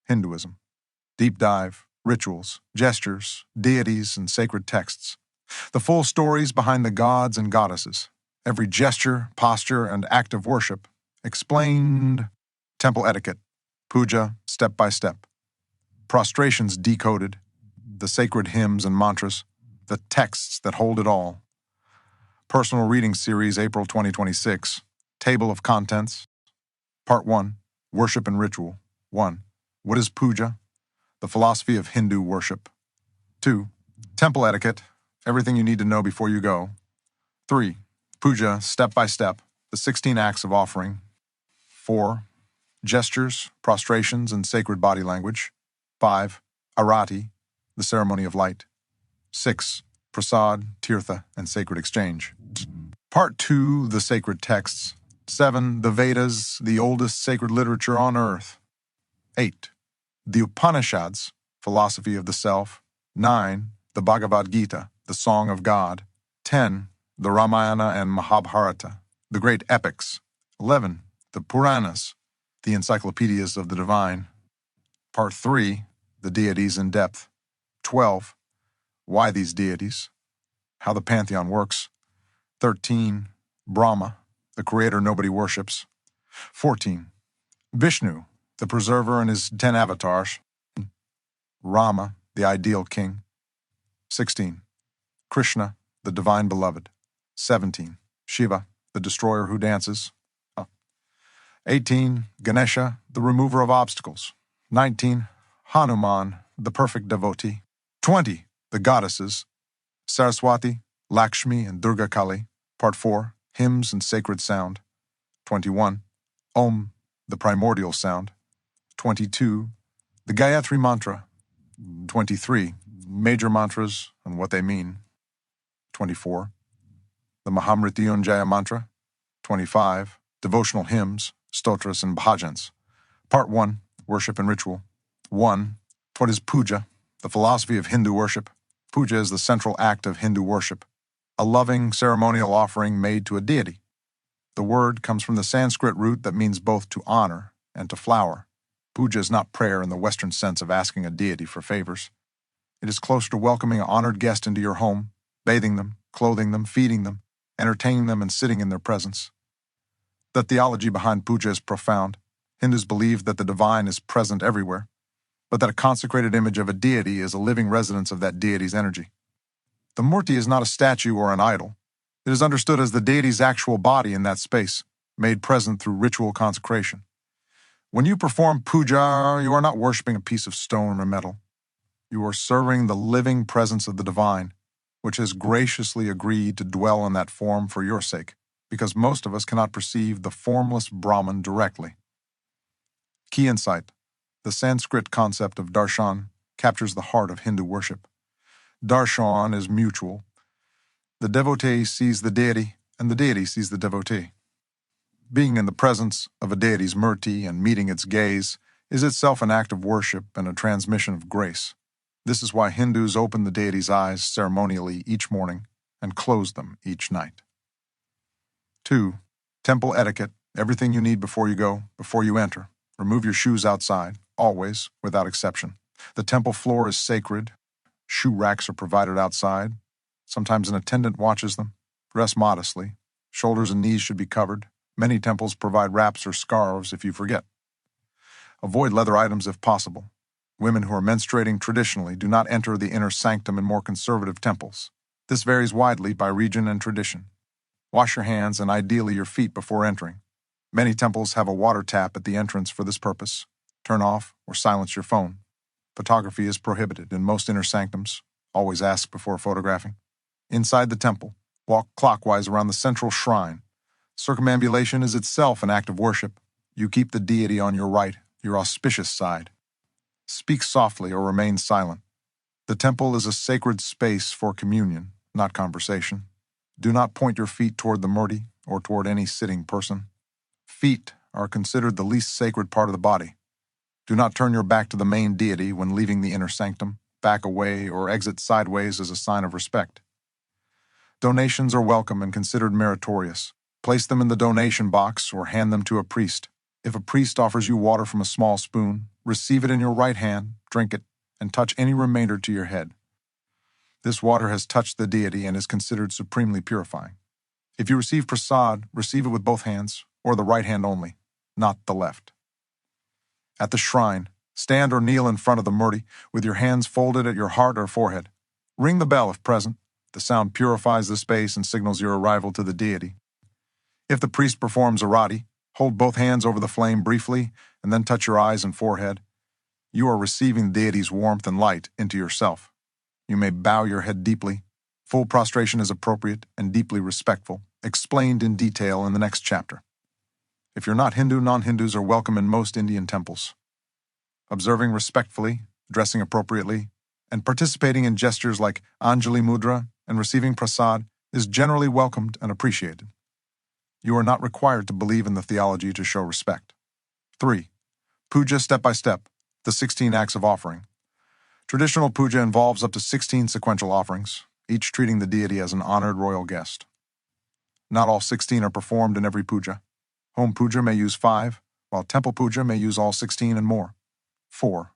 Hinduism. Deep dive, rituals, gestures, deities, and sacred texts. The full stories behind the gods and goddesses. Every gesture, posture, and act of worship. Explained. Temple etiquette. Puja, step by step. Prostrations decoded. The sacred hymns and mantras. The texts that hold it all. Personal Reading Series, April 2026. Table of Contents. Part 1. Worship and Ritual. 1. What is Puja? The philosophy of Hindu worship. 2. Temple etiquette. Everything you need to know before you go. 3. Puja, step by step. The 16 acts of offering. 4. Gestures, prostrations, and sacred body language. 5. Arati, the ceremony of light. 6. Prasad, tirtha, and sacred exchange. Part 2, the sacred texts. 7. The Vedas, the oldest sacred literature on earth. 8. The Upanishads, philosophy of the self. 9. The Bhagavad Gita, the Song of God. 10. The Ramayana and Mahabharata, the great epics. 11. The Puranas, the encyclopedias of the divine. Part 3. The deities in depth. 12. Why these deities? How the pantheon works. 13. Brahma, the creator nobody worships. 14. Vishnu, the preserver and his 10 avatars. Rama, the ideal king. 16. Krishna, the divine beloved. 17. Shiva, the destroyer who dances. 18. Ganesha, the remover of obstacles. 19. Hanuman, the perfect devotee. 20. The goddesses. Saraswati, Lakshmi, and Durga Kali. Part 4. Hymns and sacred sound. 21. Om, the primordial sound. 22. The Gayatri mantra. 23. Major mantras and what they mean. 24. The Mahamrityunjaya mantra. 25. Devotional hymns, stotras, and bhajans. Part 1. Worship and Ritual. 1. What is Puja? The philosophy of Hindu worship. Puja is the central act of Hindu worship, a loving ceremonial offering made to a deity. The word comes from the Sanskrit root that means both to honor and to flower. Puja is not prayer in the Western sense of asking a deity for favors. It is closer to welcoming an honored guest into your home, bathing them, clothing them, feeding them, entertaining them, and sitting in their presence. The theology behind puja is profound. Hindus believe that the divine is present everywhere, but that a consecrated image of a deity is a living residence of that deity's energy. The murti is not a statue or an idol. It is understood as the deity's actual body in that space, made present through ritual consecration. When you perform puja, you are not worshiping a piece of stone or metal. You are serving the living presence of the divine, which has graciously agreed to dwell in that form for your sake, because most of us cannot perceive the formless Brahman directly. Key insight: the Sanskrit concept of darshan captures the heart of Hindu worship. Darshan is mutual. The devotee sees the deity, and the deity sees the devotee. Being in the presence of a deity's murti and meeting its gaze is itself an act of worship and a transmission of grace. This is why Hindus open the deity's eyes ceremonially each morning and close them each night. 2. Temple etiquette. Everything you need before you go, before you enter. Remove your shoes outside, always, without exception. The temple floor is sacred. Shoe racks are provided outside. Sometimes an attendant watches them. Dress modestly. Shoulders and knees should be covered. Many temples provide wraps or scarves if you forget. Avoid leather items if possible. Women who are menstruating traditionally do not enter the inner sanctum in more conservative temples. This varies widely by region and tradition. Wash your hands and ideally your feet before entering. Many temples have a water tap at the entrance for this purpose. Turn off or silence your phone. Photography is prohibited in most inner sanctums. Always ask before photographing. Inside the temple, walk clockwise around the central shrine. Circumambulation is itself an act of worship. You keep the deity on your right, your auspicious side. Speak softly or remain silent. The temple is a sacred space for communion, not conversation. Do not point your feet toward the murti or toward any sitting person. Feet are considered the least sacred part of the body. Do not turn your back to the main deity when leaving the inner sanctum. Back away or exit sideways as a sign of respect. Donations are welcome and considered meritorious. Place them in the donation box or hand them to a priest. If a priest offers you water from a small spoon, receive it in your right hand, drink it, and touch any remainder to your head. This water has touched the deity and is considered supremely purifying. If you receive prasad, receive it with both hands, or the right hand only, not the left. At the shrine, stand or kneel in front of the murti with your hands folded at your heart or forehead. Ring the bell if present. The sound purifies the space and signals your arrival to the deity. If the priest performs arati, hold both hands over the flame briefly and then touch your eyes and forehead. You are receiving the deity's warmth and light into yourself. You may bow your head deeply. Full prostration is appropriate and deeply respectful, explained in detail in the next chapter. If you're not Hindu, non-Hindus are welcome in most Indian temples. Observing respectfully, dressing appropriately, and participating in gestures like Anjali Mudra and receiving prasad is generally welcomed and appreciated. You are not required to believe in the theology to show respect. 3. Puja step by step, the 16 acts of offering. Traditional puja involves up to 16 sequential offerings, each treating the deity as an honored royal guest. Not all 16 are performed in every puja. Home puja may use 5, while temple puja may use all 16 and more. 4.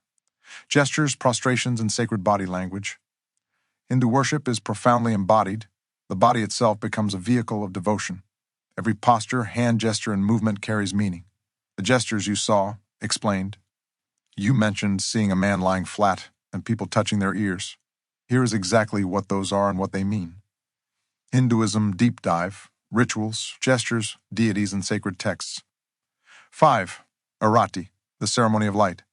Gestures, prostrations, and sacred body language. Hindu worship is profoundly embodied. The body itself becomes a vehicle of devotion. Every posture, hand gesture, and movement carries meaning. The gestures you saw, explained. You mentioned seeing a man lying flat and people touching their ears. Here is exactly what those are and what they mean. Hinduism deep dive, rituals, gestures, deities, and sacred texts. 5. Arati, the ceremony of light.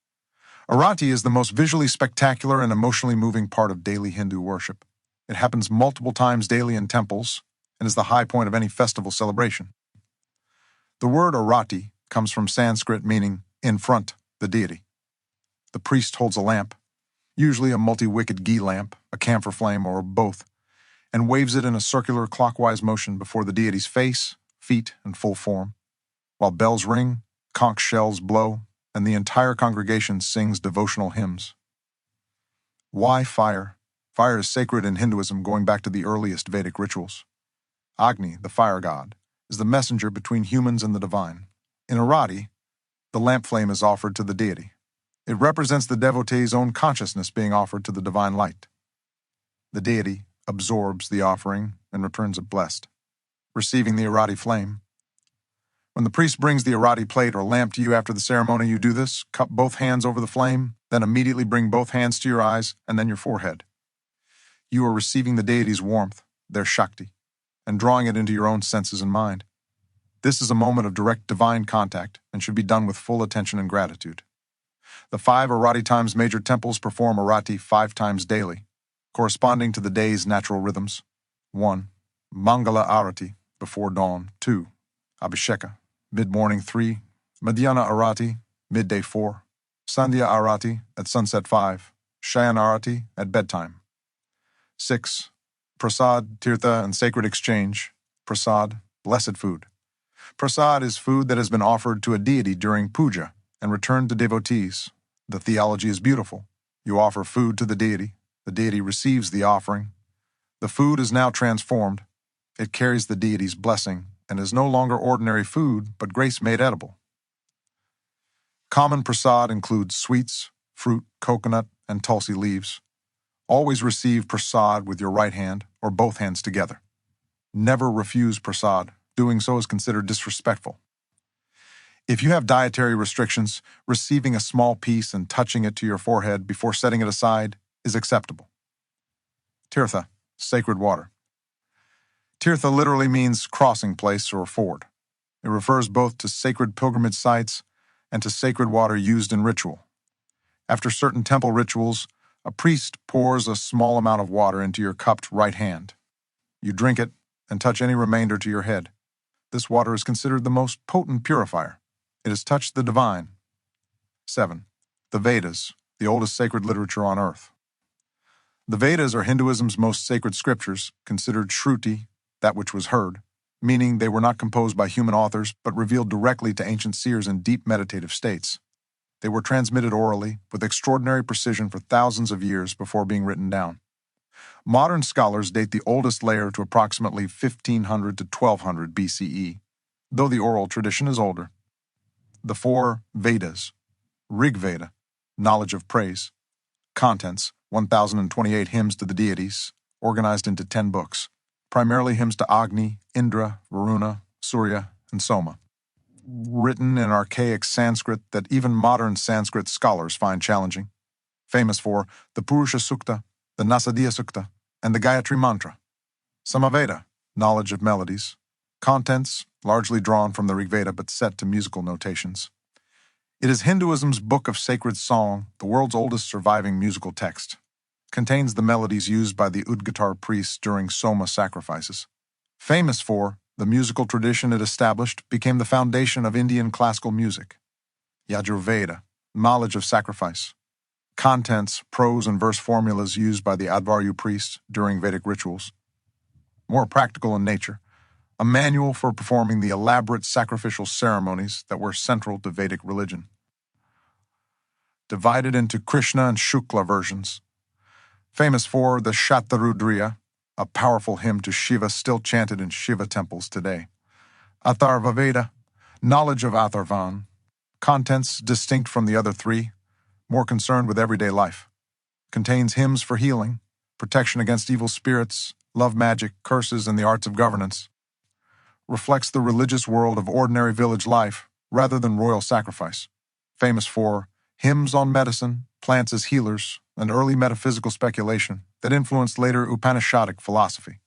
Arati is the most visually spectacular and emotionally moving part of daily Hindu worship. It happens multiple times daily in temples and is the high point of any festival celebration. The word Arati comes from Sanskrit meaning in front, the deity. The priest holds a lamp, usually a multi-wicked ghee lamp, a camphor flame, or both, and waves it in a circular clockwise motion before the deity's face, feet, and full form. While bells ring, conch shells blow, and the entire congregation sings devotional hymns. Why fire? Fire is sacred in Hinduism going back to the earliest Vedic rituals. Agni, the fire god, is the messenger between humans and the divine. In Arati, the lamp flame is offered to the deity. It represents the devotee's own consciousness being offered to the divine light. The deity absorbs the offering and returns it blessed, receiving the Arati flame. When the priest brings the Arati plate or lamp to you after the ceremony, you do this, cup both hands over the flame, then immediately bring both hands to your eyes and then your forehead. You are receiving the deity's warmth, their Shakti, and drawing it into your own senses and mind. This is a moment of direct divine contact and should be done with full attention and gratitude. The 5 Arati times major temples perform Arati 5 times daily, corresponding to the day's natural rhythms. 1. Mangala Arati, before dawn. 2. Abhisheka, mid-morning. 3. Madhyana Arati, midday. 4. Sandhya Arati, at sunset. 5. Shayan Arati, at bedtime. 6. Prasad, Tirtha, and sacred exchange. Prasad, blessed food. Prasad is food that has been offered to a deity during puja and returned to devotees. The theology is beautiful. You offer food to the deity receives the offering. The food is now transformed. It carries the deity's blessing and is no longer ordinary food, but grace made edible. Common prasad includes sweets, fruit, coconut, and tulsi leaves. Always receive prasad with your right hand or both hands together. Never refuse prasad. Doing so is considered disrespectful. If you have dietary restrictions, receiving a small piece and touching it to your forehead before setting it aside is acceptable. Tirtha, sacred water. Tirtha literally means crossing place or ford. It refers both to sacred pilgrimage sites and to sacred water used in ritual. After certain temple rituals, a priest pours a small amount of water into your cupped right hand. You drink it and touch any remainder to your head. This water is considered the most potent purifier. It has touched the divine. 7. The Vedas, the oldest sacred literature on earth. The Vedas are Hinduism's most sacred scriptures, considered Shruti, that which was heard, meaning they were not composed by human authors but revealed directly to ancient seers in deep meditative states. They were transmitted orally with extraordinary precision for thousands of years before being written down. Modern scholars date the oldest layer to approximately 1500 to 1200 BCE, though the oral tradition is older. The 4 Vedas. Rig Veda, knowledge of praise. Contents, 1,028 hymns to the deities, organized into 10 books, primarily hymns to Agni, Indra, Varuna, Surya, and Soma. Written in archaic Sanskrit that even modern Sanskrit scholars find challenging. Famous for the Purusha Sukta, the Nasadiya Sukta, and the Gayatri Mantra. Samaveda, knowledge of melodies. Contents, largely drawn from the Rig Veda but set to musical notations. It is Hinduism's book of sacred song, the world's oldest surviving musical text. Contains the melodies used by the Udgatar priests during Soma sacrifices. Famous for, the musical tradition it established became the foundation of Indian classical music. Yajurveda, knowledge of sacrifice. Contents, prose and verse formulas used by the Advaryu priests during Vedic rituals. More practical in nature, a manual for performing the elaborate sacrificial ceremonies that were central to Vedic religion. Divided into Krishna and Shukla versions. Famous for the Shatarudriya, a powerful hymn to Shiva still chanted in Shiva temples today. Atharva Veda, knowledge of Atharvan. Contents distinct from the other three, more concerned with everyday life. Contains hymns for healing, protection against evil spirits, love magic, curses, and the arts of governance. Reflects the religious world of ordinary village life rather than royal sacrifice. Famous for hymns on medicine, plants as healers, and early metaphysical speculation that influenced later Upanishadic philosophy.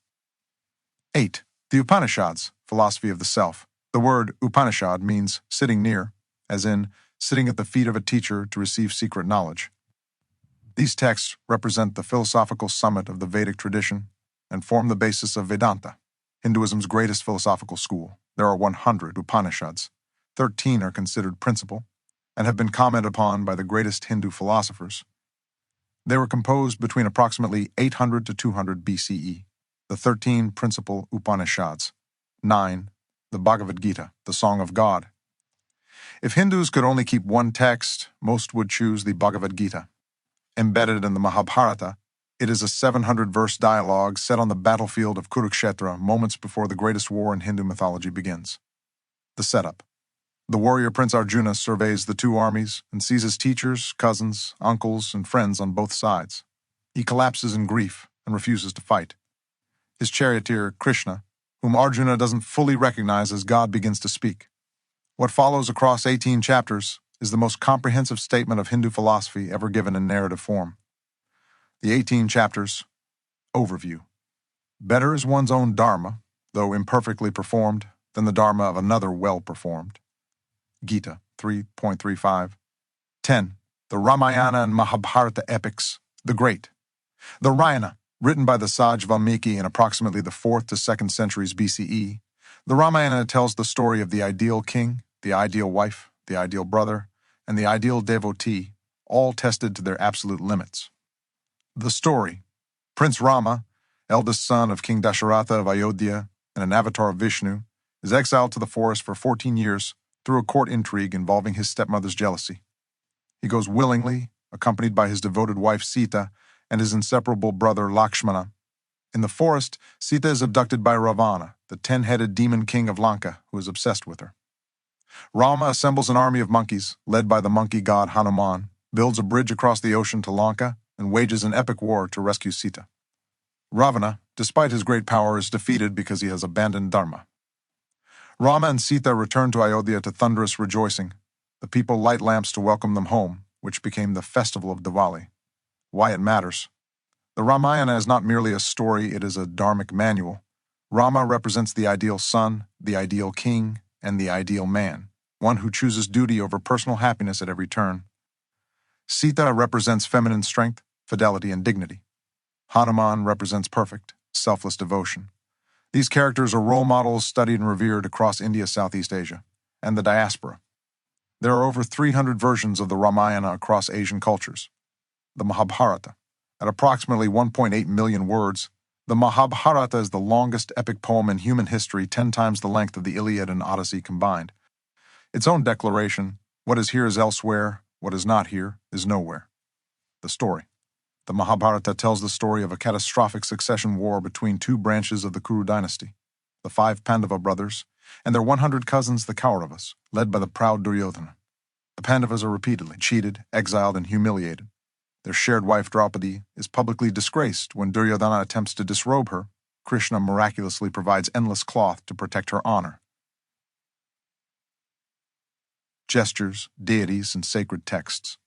8. The Upanishads, philosophy of the self. The word Upanishad means sitting near, as in sitting at the feet of a teacher to receive secret knowledge. These texts represent the philosophical summit of the Vedic tradition and form the basis of Vedanta, Hinduism's greatest philosophical school. There are 100 Upanishads. 13 are considered principal and have been commented upon by the greatest Hindu philosophers. They were composed between approximately 800 to 200 BCE. The 13 principal Upanishads. 9. The Bhagavad Gita, the Song of God. If Hindus could only keep one text, most would choose the Bhagavad Gita. Embedded in the Mahabharata, it is a 700-verse dialogue set on the battlefield of Kurukshetra moments before the greatest war in Hindu mythology begins. The setup. The warrior Prince Arjuna surveys the two armies and sees his teachers, cousins, uncles, and friends on both sides. He collapses in grief and refuses to fight. His charioteer, Krishna, whom Arjuna doesn't fully recognize as God, begins to speak. What follows across 18 chapters is the most comprehensive statement of Hindu philosophy ever given in narrative form. The 18 chapters. Overview. Better is one's own dharma, though imperfectly performed, than the dharma of another well performed. Gita 3.35. 10. The Ramayana and Mahabharata epics, the Great. The Ramayana, written by the Saj Valmiki in approximately the 4th to 2nd centuries BCE, the Ramayana tells the story of the ideal king, the ideal wife, the ideal brother, and the ideal devotee, all tested to their absolute limits. The story. Prince Rama, eldest son of King Dasharatha of Ayodhya and an avatar of Vishnu, is exiled to the forest for 14 years through a court intrigue involving his stepmother's jealousy. He goes willingly, accompanied by his devoted wife Sita and his inseparable brother Lakshmana. In the forest, Sita is abducted by Ravana, the 10-headed demon king of Lanka, who is obsessed with her. Rama assembles an army of monkeys, led by the monkey god Hanuman, builds a bridge across the ocean to Lanka, and wages an epic war to rescue Sita. Ravana, despite his great power, is defeated because he has abandoned Dharma. Rama and Sita return to Ayodhya to thunderous rejoicing. The people light lamps to welcome them home, which became the festival of Diwali. Why it matters. The Ramayana is not merely a story, it is a dharmic manual. Rama represents the ideal son, the ideal king, and the ideal man, one who chooses duty over personal happiness at every turn. Sita represents feminine strength, fidelity, and dignity. Hanuman represents perfect, selfless devotion. These characters are role models studied and revered across India, Southeast Asia, and the diaspora. There are over 300 versions of the Ramayana across Asian cultures. The Mahabharata. At approximately 1.8 million words, the Mahabharata is the longest epic poem in human history, 10 times the length of the Iliad and Odyssey combined. Its own declaration, what is here is elsewhere, what is not here is nowhere. The story. The Mahabharata tells the story of a catastrophic succession war between two branches of the Kuru dynasty, the 5 Pandava brothers, and their 100 cousins, the Kauravas, led by the proud Duryodhana. The Pandavas are repeatedly cheated, exiled, and humiliated. Their shared wife Draupadi is publicly disgraced when Duryodhana attempts to disrobe her. Krishna miraculously provides endless cloth to protect her honor. Gestures, deities, and sacred texts.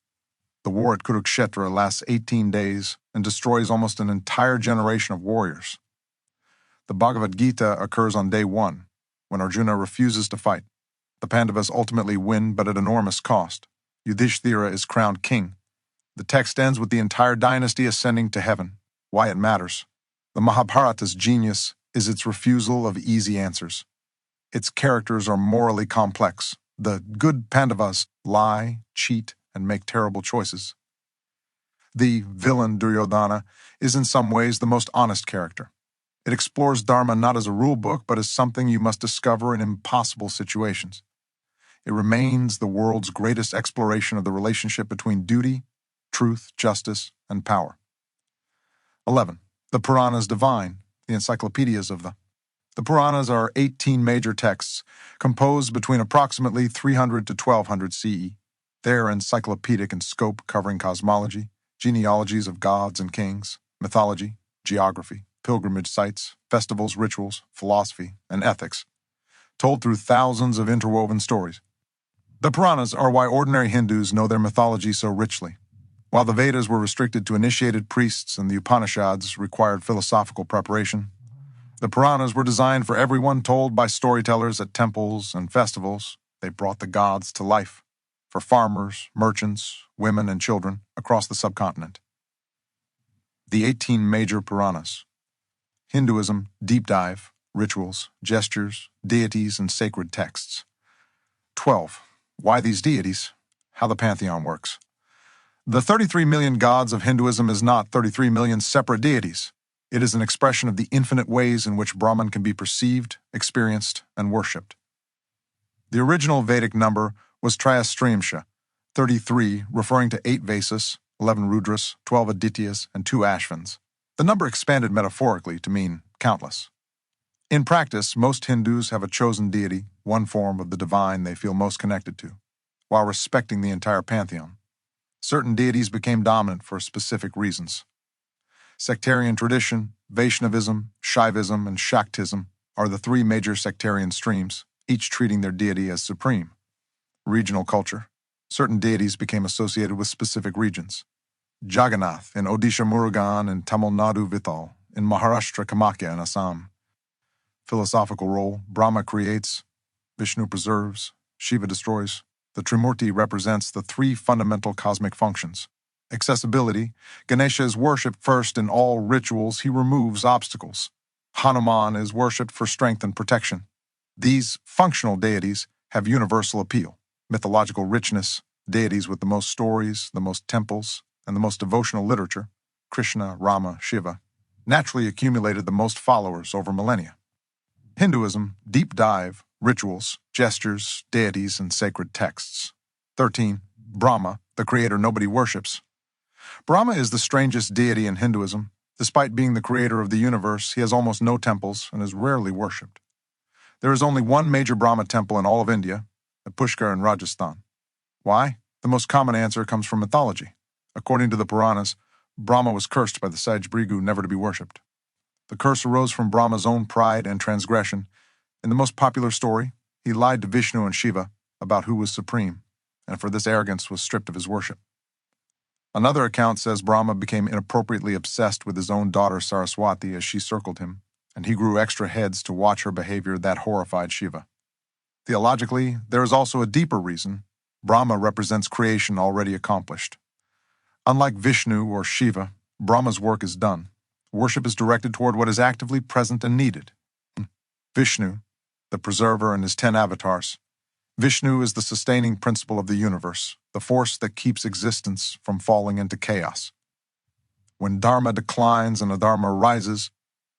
The war at Kurukshetra lasts 18 days and destroys almost an entire generation of warriors. The Bhagavad Gita occurs on day 1, when Arjuna refuses to fight. The Pandavas ultimately win, but at enormous cost. Yudhishthira is crowned king. The text ends with the entire dynasty ascending to heaven. Why it matters. The Mahabharata's genius is its refusal of easy answers. Its characters are morally complex. The good Pandavas lie, cheat, and make terrible choices. The villain Duryodhana is in some ways the most honest character. It explores Dharma not as a rule book, but as something you must discover in impossible situations. It remains the world's greatest exploration of the relationship between duty, truth, justice, and power. 11. The Puranas divine, the encyclopedias of the Puranas are 18 major texts, composed between approximately 300 to 1200 CE. They are encyclopedic in scope, covering cosmology, genealogies of gods and kings, mythology, geography, pilgrimage sites, festivals, rituals, philosophy, and ethics, told through thousands of interwoven stories. The Puranas are why ordinary Hindus know their mythology so richly. While the Vedas were restricted to initiated priests and the Upanishads required philosophical preparation, the Puranas were designed for everyone, told by storytellers at temples and festivals. They brought the gods to life for farmers, merchants, women, and children across the subcontinent. The 18 major Puranas. Hinduism, deep dive, rituals, gestures, deities, and sacred texts. 12. Why these deities? How the pantheon works. The 33 million gods of Hinduism is not 33 million separate deities. It is an expression of the infinite ways in which Brahman can be perceived, experienced, and worshipped. The original Vedic number was Trayastrimsha, 33, referring to 8 Vasas, 11 Rudras, 12 Adityas, and 2 Ashvins. The number expanded metaphorically to mean countless. In practice, most Hindus have a chosen deity, one form of the divine they feel most connected to, while respecting the entire pantheon. Certain deities became dominant for specific reasons. Sectarian tradition, Vaishnavism, Shaivism, and Shaktism are the 3 major sectarian streams, each treating their deity as supreme. Regional culture. Certain deities became associated with specific regions. Jagannath in Odisha Murugan and Tamil Nadu Vithal, in Maharashtra Kamakya in Assam. Philosophical role, Brahma creates, Vishnu preserves, Shiva destroys. The Trimurti represents the 3 fundamental cosmic functions. Accessibility, Ganesha is worshipped first in all rituals. He removes obstacles. Hanuman is worshipped for strength and protection. These functional deities have universal appeal, mythological richness, deities with the most stories, the most temples, and the most devotional literature, Krishna, Rama, Shiva, naturally accumulated the most followers over millennia. Hinduism, deep dive, rituals, gestures, deities, and sacred texts. 13. Brahma, the creator nobody worships. Brahma is the strangest deity in Hinduism. Despite being the creator of the universe, he has almost no temples and is rarely worshipped. There is only one major Brahma temple in all of India, at Pushkar in Rajasthan. Why? The most common answer comes from mythology. According to the Puranas, Brahma was cursed by the sage Brigu never to be worshipped. The curse arose from Brahma's own pride and transgression. In the most popular story, he lied to Vishnu and Shiva about who was supreme, and for this arrogance was stripped of his worship. Another account says Brahma became inappropriately obsessed with his own daughter Saraswati as she circled him, and he grew extra heads to watch her behavior that horrified Shiva. Theologically, there is also a deeper reason. Brahma represents creation already accomplished. Unlike Vishnu or Shiva, Brahma's work is done. Worship is directed toward what is actively present and needed. Vishnu, the preserver and his 10 avatars. Vishnu is the sustaining principle of the universe, the force that keeps existence from falling into chaos. When Dharma declines and Adharma rises,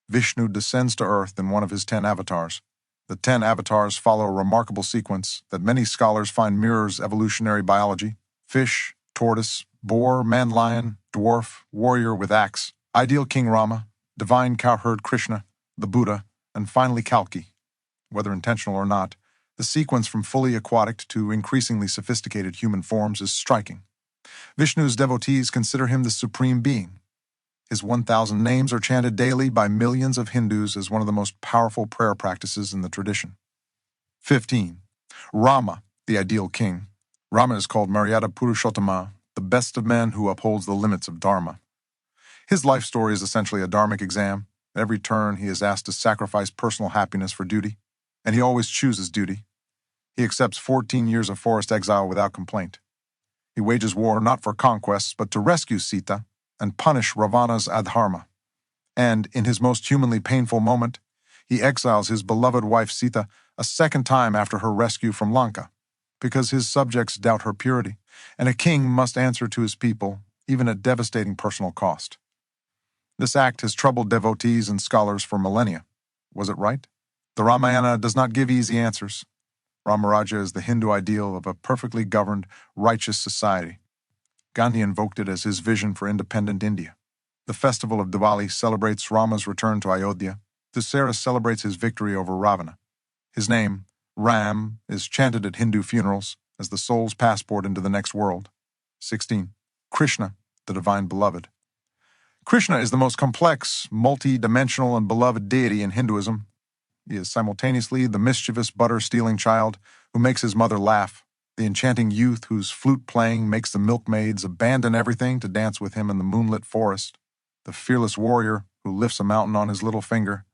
Vishnu descends to earth in one of his 10 avatars. The 10 avatars follow a remarkable sequence that many scholars find mirrors evolutionary biology: fish, tortoise, boar, man-lion, dwarf, warrior with axe, ideal King Rama, divine cowherd Krishna, the Buddha, and finally Kalki. Whether intentional or not, The sequence from fully aquatic to increasingly sophisticated human forms is striking. Vishnu's devotees consider him the supreme being. His 1,000 names are chanted daily by millions of Hindus as one of the most powerful prayer practices in the tradition. 15. Rama, the ideal king. Rama is called Maryada Purushottama, the best of men who upholds the limits of Dharma. His life story is essentially a dharmic exam. At every turn, he is asked to sacrifice personal happiness for duty, and he always chooses duty. He accepts 14 years of forest exile without complaint. He wages war not for conquests, but to rescue Sita and punish Ravana's adharma. And, in his most humanly painful moment, he exiles his beloved wife Sita a second time after her rescue from Lanka, because his subjects doubt her purity, and a king must answer to his people, even at devastating personal cost. This act has troubled devotees and scholars for millennia. Was it right? The Ramayana does not give easy answers. Ramaraja is the Hindu ideal of a perfectly governed, righteous society. Gandhi invoked it as his vision for independent India. The festival of Diwali celebrates Rama's return to Ayodhya. Dussehra celebrates his victory over Ravana. His name, Ram, is chanted at Hindu funerals as the soul's passport into the next world. 16. Krishna, the divine beloved. Krishna is the most complex, multi-dimensional, and beloved deity in Hinduism. He is simultaneously the mischievous butter-stealing child who makes his mother laugh, the enchanting youth whose flute playing makes the milkmaids abandon everything to dance with him in the moonlit forest, the fearless warrior who lifts a mountain on his little finger,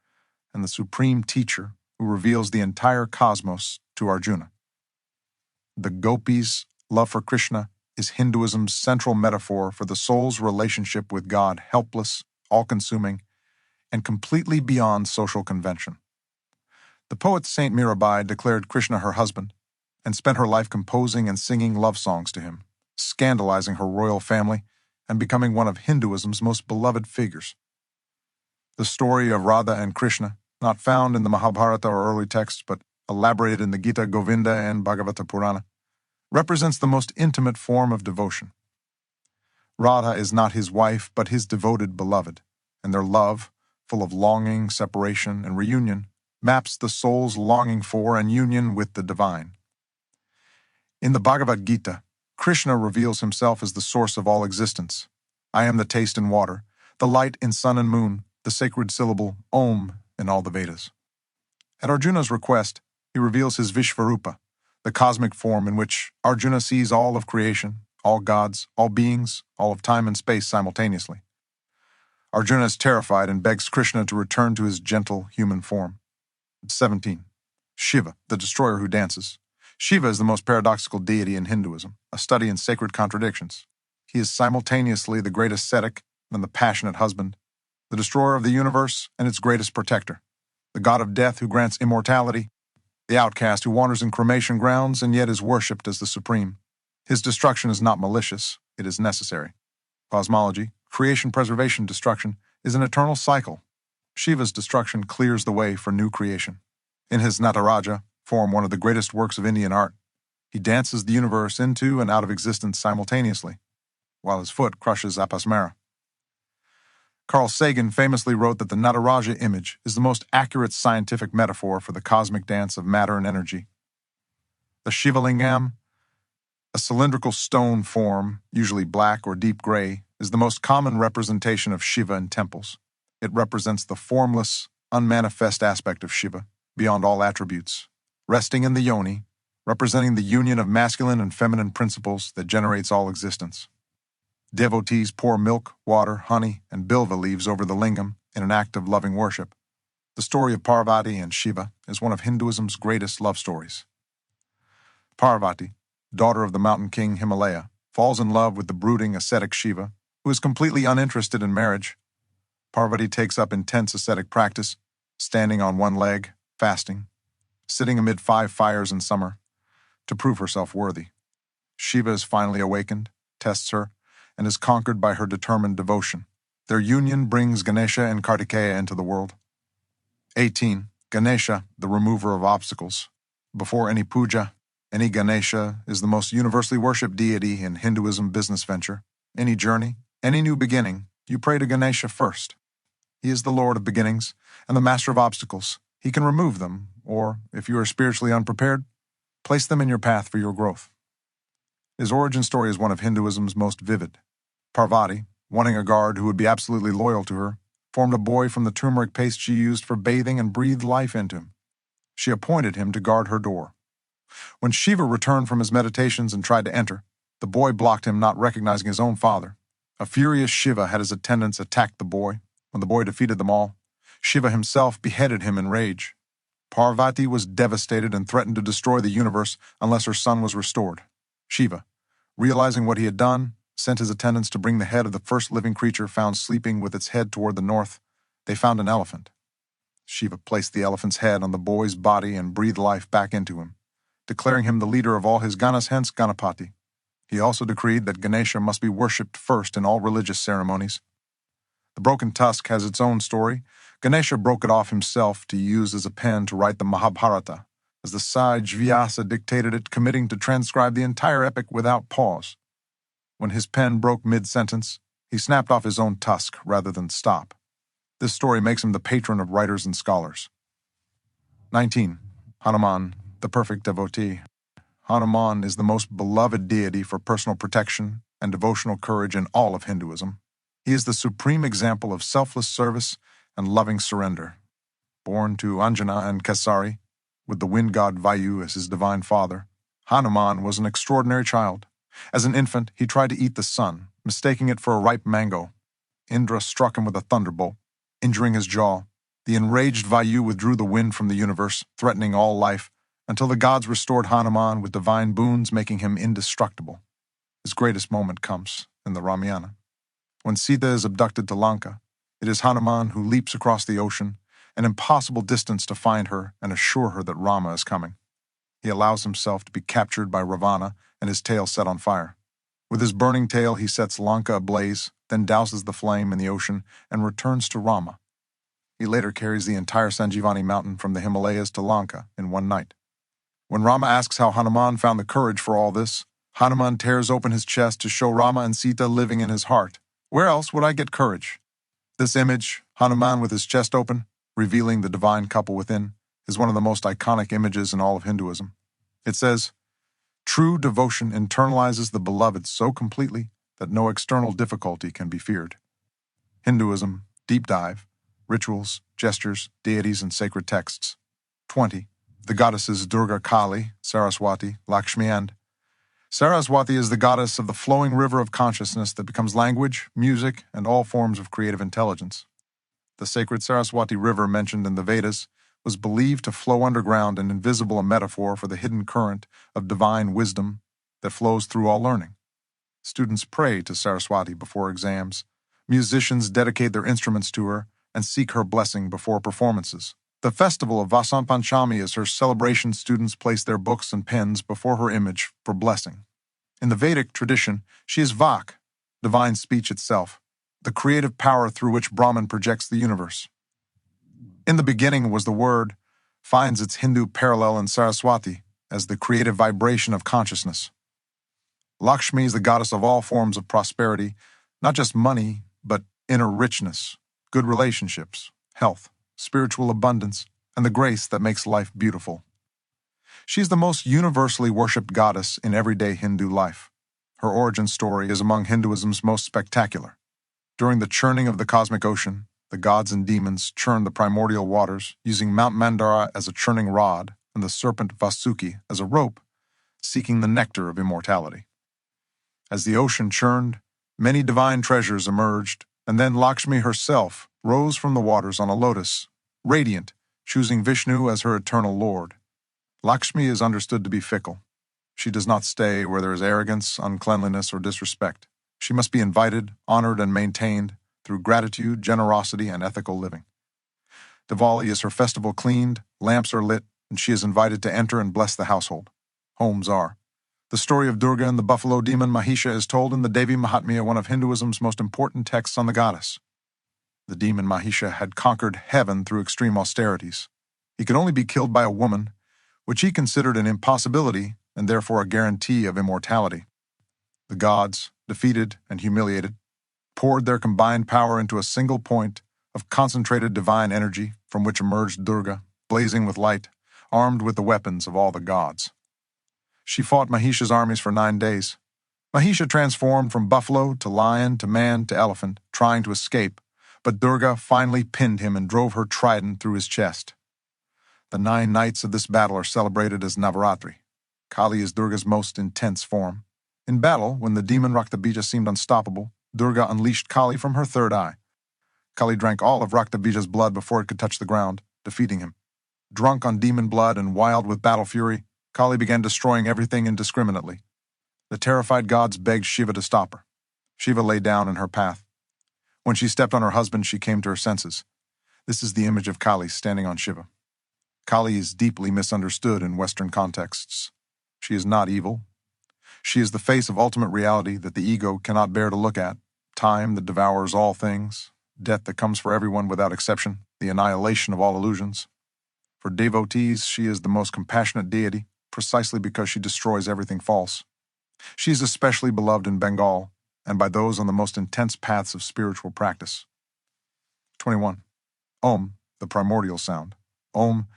and the supreme teacher who reveals the entire cosmos to Arjuna. The gopis' love for Krishna is Hinduism's central metaphor for the soul's relationship with God, helpless, all-consuming, and completely beyond social convention. The poet Saint Mirabai declared Krishna her husband and spent her life composing and singing love songs to him, scandalizing her royal family and becoming one of Hinduism's most beloved figures. The story of Radha and Krishna, not found in the Mahabharata or early texts, but elaborated in the Gita Govinda and Bhagavata Purana, represents the most intimate form of devotion. Radha is not his wife, but his devoted beloved, and their love, full of longing, separation, and reunion, maps the soul's longing for and union with the divine. In the Bhagavad Gita, Krishna reveals himself as the source of all existence. I am the taste in water, the light in sun and moon, the sacred syllable Om in all the Vedas. At Arjuna's request, he reveals his Vishvarupa, the cosmic form in which Arjuna sees all of creation, all gods, all beings, all of time and space simultaneously. Arjuna is terrified and begs Krishna to return to his gentle human form. 17. Shiva, the destroyer who dances. Shiva is the most paradoxical deity in Hinduism, a study in sacred contradictions. He is simultaneously the great ascetic and the passionate husband, the destroyer of the universe and its greatest protector, the god of death who grants immortality, the outcast who wanders in cremation grounds and yet is worshipped as the supreme. His destruction is not malicious, it is necessary. Cosmology, creation, preservation, destruction, is an eternal cycle. Shiva's destruction clears the way for new creation. In his Nataraja, form one of the greatest works of Indian art, he dances the universe into and out of existence simultaneously, while his foot crushes Apasmara. Carl Sagan famously wrote that the Nataraja image is the most accurate scientific metaphor for the cosmic dance of matter and energy. The Shivalingam, a cylindrical stone form, usually black or deep gray, is the most common representation of Shiva in temples. It represents the formless, unmanifest aspect of Shiva, beyond all attributes, resting in the yoni, representing the union of masculine and feminine principles that generates all existence. Devotees pour milk, water, honey, and bilva leaves over the lingam in an act of loving worship. The story of Parvati and Shiva is one of Hinduism's greatest love stories. Parvati, daughter of the mountain king Himalaya, falls in love with the brooding ascetic Shiva, who is completely uninterested in marriage. Parvati takes up intense ascetic practice, standing on one leg, fasting, sitting amid 5 fires in summer, to prove herself worthy. Shiva is finally awakened, tests her, and is conquered by her determined devotion. Their union brings Ganesha and Kartikeya into the world. 18. Ganesha, the remover of obstacles. Before any puja, any Ganesha is the most universally worshipped deity in Hinduism business venture. Any journey, any new beginning, you pray to Ganesha first. He is the Lord of beginnings and the master of obstacles. He can remove them, or, if you are spiritually unprepared, Place them in your path for your growth. His origin story is one of Hinduism's most vivid. Parvati, wanting a guard who would be absolutely loyal to her, formed a boy from the turmeric paste she used for bathing and breathed life into him. She appointed him to guard her door. When Shiva returned from his meditations and tried to enter, the boy blocked him, not recognizing his own father. A furious Shiva had his attendants attack the boy. When the boy defeated them all, Shiva himself beheaded him in rage. Parvati was devastated and threatened to destroy the universe unless her son was restored. Shiva, realizing what he had done, sent his attendants to bring the head of the first living creature found sleeping with its head toward the north. They found an elephant. Shiva placed the elephant's head on the boy's body and breathed life back into him, declaring him the leader of all his Ganas, hence Ganapati. He also decreed that Ganesha must be worshipped first in all religious ceremonies. The broken tusk has its own story. Ganesha broke it off himself to use as a pen to write the Mahabharata, as the sage Vyasa dictated it, committing to transcribe the entire epic without pause. When his pen broke mid-sentence, he snapped off his own tusk rather than stop. This story makes him the patron of writers and scholars. 19. Hanuman, the perfect devotee. Hanuman is the most beloved deity for personal protection and devotional courage in all of Hinduism. He is the supreme example of selfless service and loving surrender. Born to Anjana and Kesari, with the wind god Vayu as his divine father, Hanuman was an extraordinary child. As an infant, he tried to eat the sun, mistaking it for a ripe mango. Indra struck him with a thunderbolt, injuring his jaw. The enraged Vayu withdrew the wind from the universe, threatening all life, until the gods restored Hanuman with divine boons, making him indestructible. His greatest moment comes in the Ramayana. When Sita is abducted to Lanka, it is Hanuman who leaps across the ocean, an impossible distance to find her and assure her that Rama is coming. He allows himself to be captured by Ravana and his tail set on fire. With his burning tail, he sets Lanka ablaze, then douses the flame in the ocean and returns to Rama. He later carries the entire Sanjivani mountain from the Himalayas to Lanka in one night. When Rama asks how Hanuman found the courage for all this, Hanuman tears open his chest to show Rama and Sita living in his heart. Where else would I get courage? This image, Hanuman with his chest open, revealing the divine couple within, is one of the most iconic images in all of Hinduism. It says, "True devotion internalizes the beloved so completely that no external difficulty can be feared." Hinduism, deep dive, rituals, gestures, deities, and sacred texts. 20. The goddesses Durga, Kali, Saraswati, Lakshmi, and Saraswati is the goddess of the flowing river of consciousness that becomes language, music, and all forms of creative intelligence. The sacred Saraswati River mentioned in the Vedas was believed to flow underground and invisible, a metaphor for the hidden current of divine wisdom that flows through all learning. Students pray to Saraswati before exams. Musicians dedicate their instruments to her and seek her blessing before performances. The festival of Vasant Panchami is her celebration. Students place their books and pens before her image for blessing. In the Vedic tradition, she is Vak, divine speech itself, the creative power through which Brahman projects the universe. In the beginning was the word, finds its Hindu parallel in Saraswati as the creative vibration of consciousness. Lakshmi is the goddess of all forms of prosperity, not just money, but inner richness, good relationships, health, spiritual abundance, and the grace that makes life beautiful. She is the most universally worshipped goddess in everyday Hindu life. Her origin story is among Hinduism's most spectacular. During the churning of the cosmic ocean, the gods and demons churned the primordial waters, using Mount Mandara as a churning rod and the serpent Vasuki as a rope, seeking the nectar of immortality. As the ocean churned, many divine treasures emerged, and then Lakshmi herself rose from the waters on a lotus, radiant, choosing Vishnu as her eternal lord. Lakshmi is understood to be fickle. She does not stay where there is arrogance, uncleanliness, or disrespect. She must be invited, honored, and maintained through gratitude, generosity, and ethical living. Diwali is her festival cleaned, lamps are lit, and she is invited to enter and bless the household. Homes are. The story of Durga and the buffalo demon Mahisha is told in the Devi Mahatmya, one of Hinduism's most important texts on the goddess. The demon Mahisha had conquered heaven through extreme austerities. He could only be killed by a woman, which he considered an impossibility and therefore a guarantee of immortality. The gods, defeated and humiliated, poured their combined power into a single point of concentrated divine energy from which emerged Durga, blazing with light, armed with the weapons of all the gods. She fought Mahisha's armies for 9 days. Mahisha transformed from buffalo to lion to man to elephant, trying to escape, but Durga finally pinned him and drove her trident through his chest. The 9 nights of this battle are celebrated as Navaratri. Kali is Durga's most intense form. In battle, when the demon Raktabija seemed unstoppable, Durga unleashed Kali from her third eye. Kali drank all of Raktabija's blood before it could touch the ground, defeating him. Drunk on demon blood and wild with battle fury, Kali began destroying everything indiscriminately. The terrified gods begged Shiva to stop her. Shiva lay down in her path. When she stepped on her husband, she came to her senses. This is the image of Kali standing on Shiva. Kali is deeply misunderstood in Western contexts. She is not evil. She is the face of ultimate reality that the ego cannot bear to look at, time that devours all things, death that comes for everyone without exception, the annihilation of all illusions. For devotees, she is the most compassionate deity, precisely because she destroys everything false. She is especially beloved in Bengal, and by those on the most intense paths of spiritual practice. 21. Om, the primordial sound. Om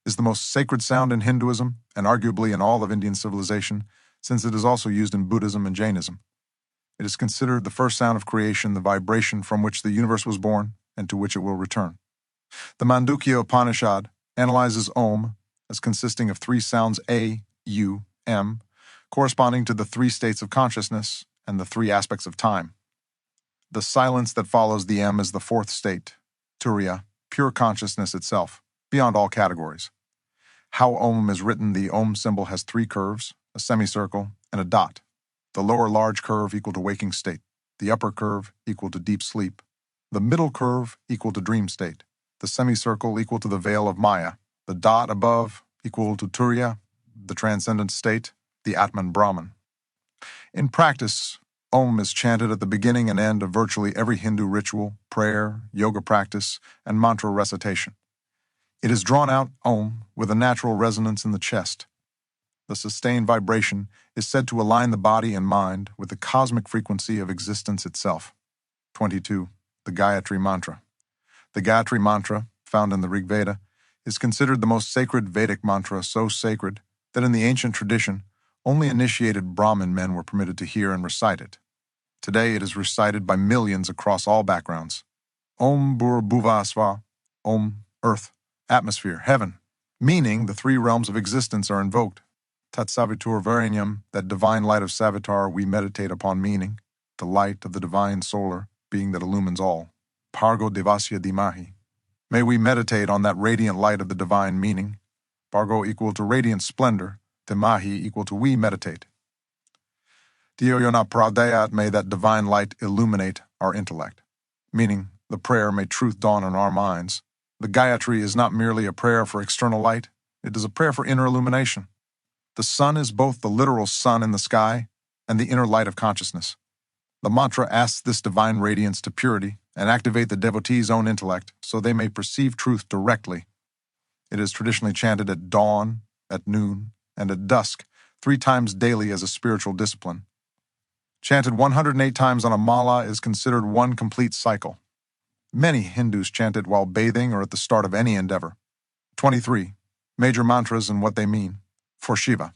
is the most sacred sound in Hinduism, and arguably in all of Indian civilization, since it is also used in Buddhism and Jainism. It is considered the first sound of creation, the vibration from which the universe was born and to which it will return. The Mandukya Upanishad analyzes Om as consisting of 3 sounds A, U, M, corresponding to the 3 states of consciousness and the 3 aspects of time. The silence that follows the M is the 4th state, Turiya, pure consciousness itself, beyond all categories. How Om is written, the Om symbol has 3 curves, a semicircle, and a dot. The lower large curve equal to waking state, the upper curve equal to deep sleep, the middle curve equal to dream state, the semicircle equal to the veil of Maya, the dot above equal to Turiya, the transcendent state, the Atman Brahman. In practice, Om is chanted at the beginning and end of virtually every Hindu ritual, prayer, yoga practice, and mantra recitation. It is drawn out, Om, with a natural resonance in the chest. The sustained vibration is said to align the body and mind with the cosmic frequency of existence itself. 22. The Gayatri Mantra. The Gayatri Mantra, found in the Rig Veda, is considered the most sacred Vedic mantra, so sacred that in the ancient tradition, only initiated Brahmin men were permitted to hear and recite it. Today it is recited by millions across all backgrounds. Om Bhur Bhuva Sva, Om, earth, atmosphere, heaven, meaning the 3 realms of existence are invoked. Tat Savitur Varenyam, that divine light of Savitar we meditate upon, meaning the light of the divine solar being that illumines all. Pargo Devasya Dimahi. May we meditate on that radiant light of the divine meaning. Pargo equal to radiant splendor, Dimahi equal to we meditate. Diyoyona Pradayat, may that divine light illuminate our intellect, meaning the prayer may truth dawn in our minds. The Gayatri is not merely a prayer for external light, it is a prayer for inner illumination. The sun is both the literal sun in the sky and the inner light of consciousness. The mantra asks this divine radiance to purity and activate the devotee's own intellect so they may perceive truth directly. It is traditionally chanted at dawn, at noon, and at dusk, 3 times daily as a spiritual discipline. Chanted 108 times on a mala is considered one complete cycle. Many Hindus chant it while bathing or at the start of any endeavor. 23. Major mantras and what they mean. For Shiva.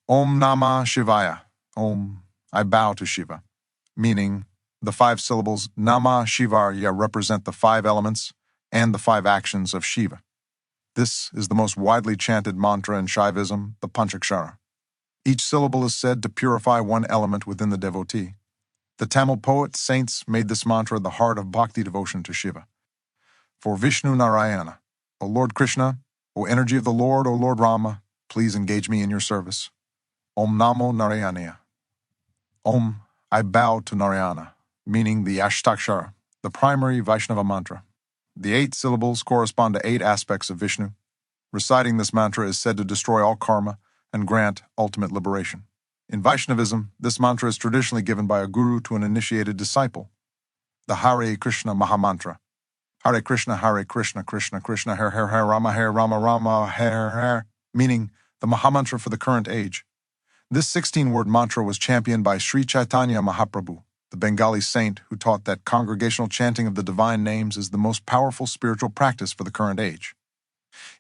Om Namah Shivaya. Om, I bow to Shiva. Meaning, the 5 syllables Namah Shivarya represent the 5 elements and the 5 actions of Shiva. This is the most widely chanted mantra in Shaivism, the Panchakshara. Each syllable is said to purify one element within the devotee. The Tamil poet saints made this mantra the heart of bhakti devotion to Shiva. For Vishnu Narayana, O Lord Krishna, O energy of the Lord, O Lord Rama, please engage me in your service. Om Namo Narayana. Om, I bow to Narayana, meaning the Ashtakshara, the primary Vaishnava mantra. The 8 syllables correspond to 8 aspects of Vishnu. Reciting this mantra is said to destroy all karma and grant ultimate liberation. In Vaishnavism, this mantra is traditionally given by a guru to an initiated disciple. The Hare Krishna Mahamantra. Hare Krishna, Krishna Krishna, Hare Rama, Rama, Hare, meaning the Mahamantra for the current age. This 16-word mantra was championed by Sri Chaitanya Mahaprabhu, the Bengali saint who taught that congregational chanting of the divine names is the most powerful spiritual practice for the current age.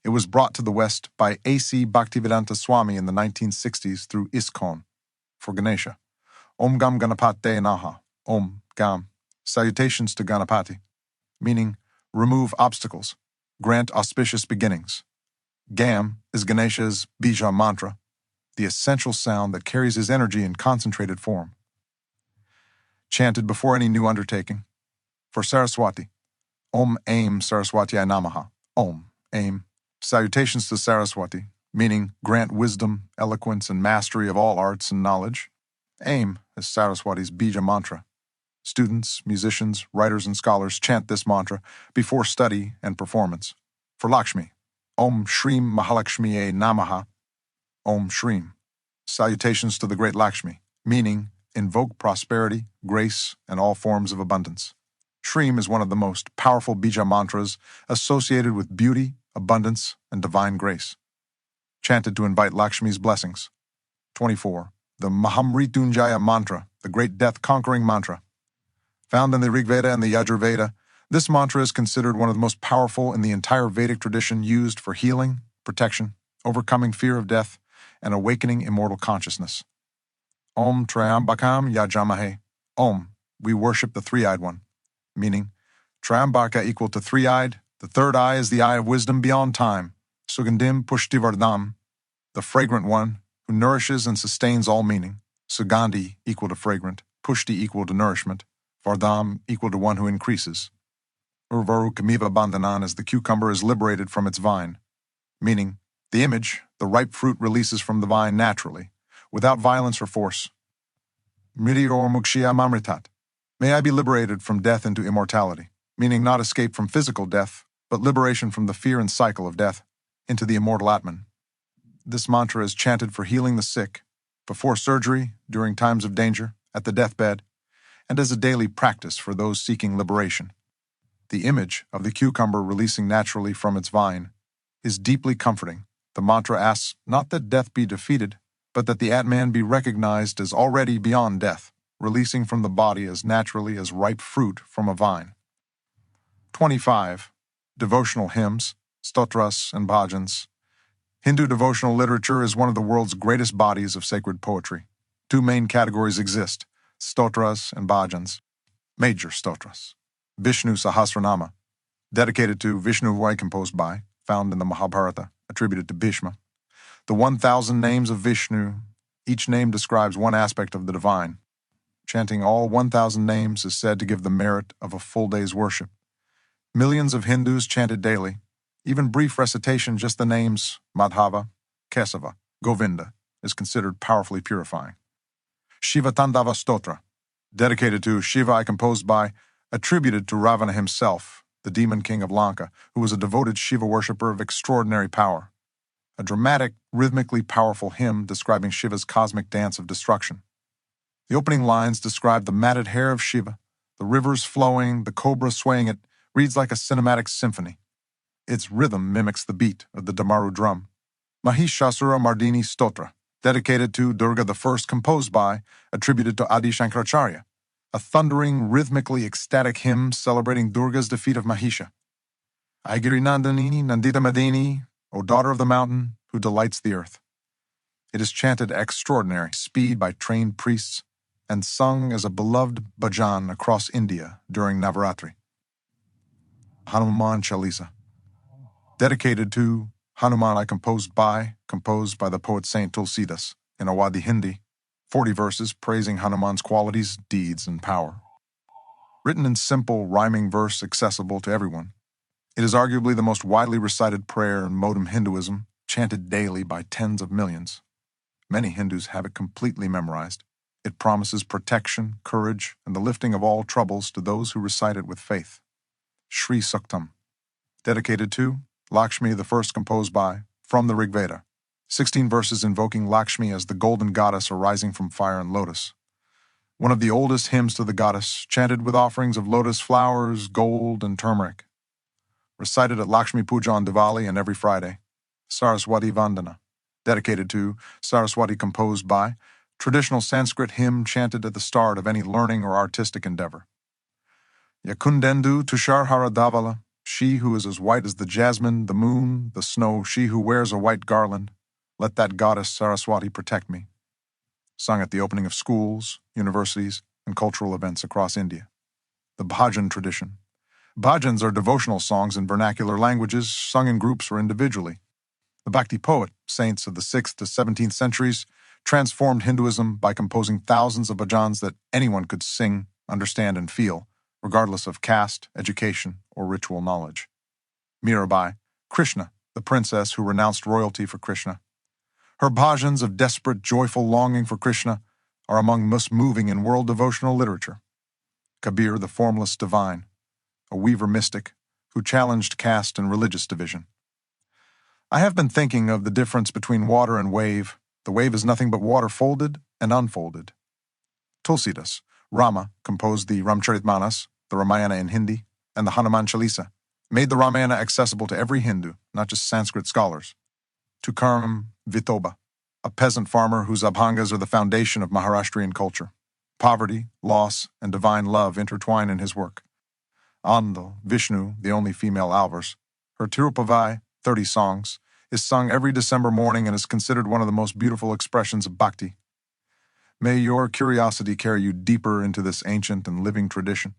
It was brought to the West by A.C. Bhaktivedanta Swami in the 1960s through ISKCON for Ganesha. Om Gam Ganapate Naha. Om Gam. Salutations to Ganapati, meaning remove obstacles, grant auspicious beginnings. Gam is Ganesha's bija mantra, the essential sound that carries his energy in concentrated form. Chanted before any new undertaking. For Saraswati, Om Aim Saraswatiya Namaha. Om Aim. Salutations to Saraswati, meaning grant wisdom, eloquence, and mastery of all arts and knowledge. Aim is Saraswati's bija mantra. Students, musicians, writers, and scholars chant this mantra before study and performance. For Lakshmi, Om Shrim Mahalakshmiye Namaha. Om Shrim. Salutations to the great Lakshmi, meaning invoke prosperity, grace, and all forms of abundance. Shrim is one of the most powerful bija mantras associated with beauty, abundance, and divine grace. Chanted to invite Lakshmi's blessings. 24. The Mahamrityunjaya mantra, the great death-conquering mantra. Found in the Rigveda and the Yajurveda, this mantra is considered one of the most powerful in the entire Vedic tradition, used for healing, protection, overcoming fear of death, and awakening immortal consciousness. Om Triambakam Yajamahe. Om, we worship the three-eyed one, meaning Triambaka equal to three-eyed, the third eye is the eye of wisdom beyond time, Sugandim Pushtivardham, the fragrant one, who nourishes and sustains all meaning, Sugandhi equal to fragrant, Pushti equal to nourishment, Vardham equal to one who increases. Urvarukamiva Bandhanan, as the cucumber is liberated from its vine, meaning the image, the ripe fruit releases from the vine naturally, without violence or force. Mritiror Mukshya Mamritat, may I be liberated from death into immortality, meaning not escape from physical death, but liberation from the fear and cycle of death, into the immortal Atman. This mantra is chanted for healing the sick, before surgery, during times of danger, at the deathbed, and as a daily practice for those seeking liberation. The image of the cucumber releasing naturally from its vine is deeply comforting. The mantra asks not that death be defeated, but that the Atman be recognized as already beyond death, releasing from the body as naturally as ripe fruit from a vine. 25. Devotional hymns, stotras, and bhajans. Hindu devotional literature is one of the world's greatest bodies of sacred poetry. Two main categories exist, stotras and bhajans. Major stotras. Vishnu Sahasranama, dedicated to Vishnu, composed by, found in the Mahabharata, attributed to Bhishma. The 1,000 names of Vishnu, each name describes one aspect of the divine. Chanting all 1,000 names is said to give the merit of a full day's worship. Millions of Hindus chant it daily. Even brief recitation, just the names Madhava, Kesava, Govinda, is considered powerfully purifying. Shiva Tandava Stotra, dedicated to Shiva, composed by, attributed to Ravana himself, the demon king of Lanka, who was a devoted Shiva worshipper of extraordinary power. A dramatic, rhythmically powerful hymn describing Shiva's cosmic dance of destruction. The opening lines describe the matted hair of Shiva, the rivers flowing, the cobra swaying it, reads like a cinematic symphony. Its rhythm mimics the beat of the Damaru drum. Mahishasura Mardini Stotra, dedicated to Durga the First, composed by, attributed to Adi Shankaracharya, a thundering, rhythmically ecstatic hymn celebrating Durga's defeat of Mahisha. Aigiri Nandini Nandita Madini, O daughter of the mountain, who delights the earth. It is chanted at extraordinary speed by trained priests and sung as a beloved bhajan across India during Navaratri. Hanuman Chalisa, dedicated to Hanuman, composed by the poet Saint Tulsidas in Awadhi Hindi, 40 verses praising Hanuman's qualities, deeds, and power. Written in simple, rhyming verse accessible to everyone, it is arguably the most widely recited prayer in modern Hinduism, chanted daily by tens of millions. Many Hindus have it completely memorized. It promises protection, courage, and the lifting of all troubles to those who recite it with faith. Sri Suktam, dedicated to Lakshmi the First, composed by, from the Rigveda. 16 verses invoking Lakshmi as the golden goddess arising from fire and lotus. One of the oldest hymns to the goddess, chanted with offerings of lotus flowers, gold, and turmeric. Recited at Lakshmi Puja on Diwali and every Friday. Saraswati Vandana, dedicated to Saraswati, composed by, traditional Sanskrit hymn chanted at the start of any learning or artistic endeavor. Yakundendu Tushar Haradavala, she who is as white as the jasmine, the moon, the snow, she who wears a white garland, let that goddess Saraswati protect me. Sung at the opening of schools, universities, and cultural events across India. The bhajan tradition. Bhajans are devotional songs in vernacular languages sung in groups or individually. The Bhakti poet, saints of the 6th to 17th centuries, transformed Hinduism by composing thousands of bhajans that anyone could sing, understand, and feel, regardless of caste, education, or ritual knowledge. Mirabai, Krishna, the princess who renounced royalty for Krishna. Her bhajans of desperate, joyful longing for Krishna are among most moving in world devotional literature. Kabir, the formless divine, a weaver mystic who challenged caste and religious division. I have been thinking of the difference between water and wave. The wave is nothing but water folded and unfolded. Tulsidas, Rama, composed the Ramcharitmanas, the Ramayana in Hindi, and the Hanuman Chalisa, made the Ramayana accessible to every Hindu, not just Sanskrit scholars. Tukaram Vithoba, a peasant farmer whose abhangas are the foundation of Maharashtrian culture. Poverty, loss, and divine love intertwine in his work. Andal, Vishnu, the only female Alvars, her Tirupavai, 30 songs, is sung every December morning and is considered one of the most beautiful expressions of bhakti. May your curiosity carry you deeper into this ancient and living tradition.